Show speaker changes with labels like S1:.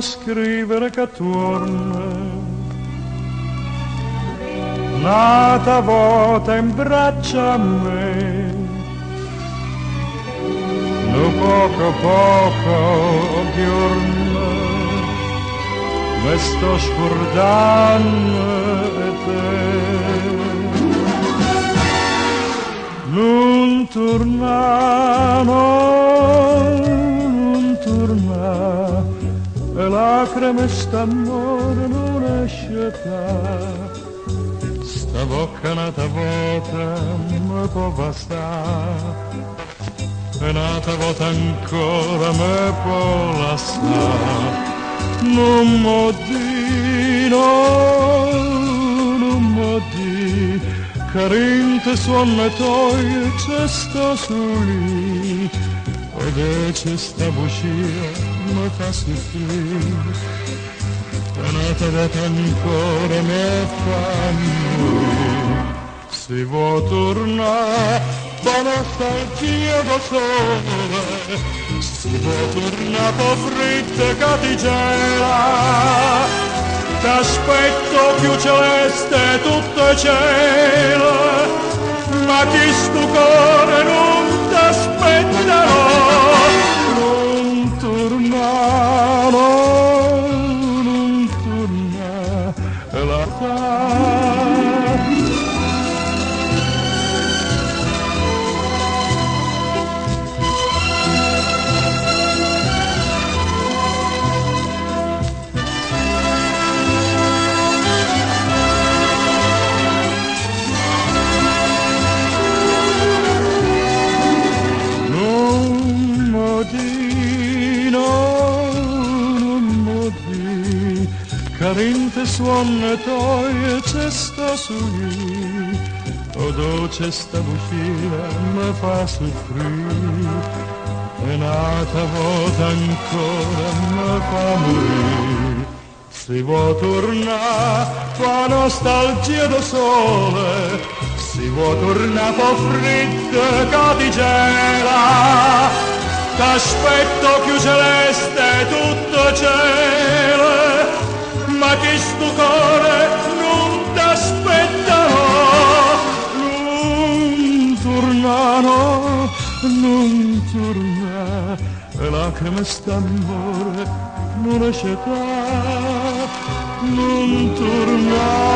S1: scrivere che torna, nata volta in braccia a me, no poco giorno me sto scordando di te. Non torna, non torna, e lacrime st'amore non esce da. Sta bocca nata vuota me può bastare, e nata vuota ancora me può lasciare. Non mo di, no, non mo di, carente suona toglie c'è sta su lì, ed c'è sta bucia me fa soffrire. Nata volta ancora me fa morire. Se vuoi tornare, la nostalgia da sole, se vuoi tornare po' fritta che ti gela, t'aspetto più celeste tutto cielo, ma chi sto cuore non t'aspetterò. Non tornare, la carente suona toglie c'è sta su lì, o dolce sta bucia me fa soffrire, e nata volta ancora me fa morire. Se vuoi tornare fa nostalgia da sole, se vuoi tornare po' fritta che ti gela, t'aspetto più celeste tutto cielo, ma chi sto cuore non t'aspetterò. Non torna, no, non torna, e lacrime st'amore non esce da. Non torna.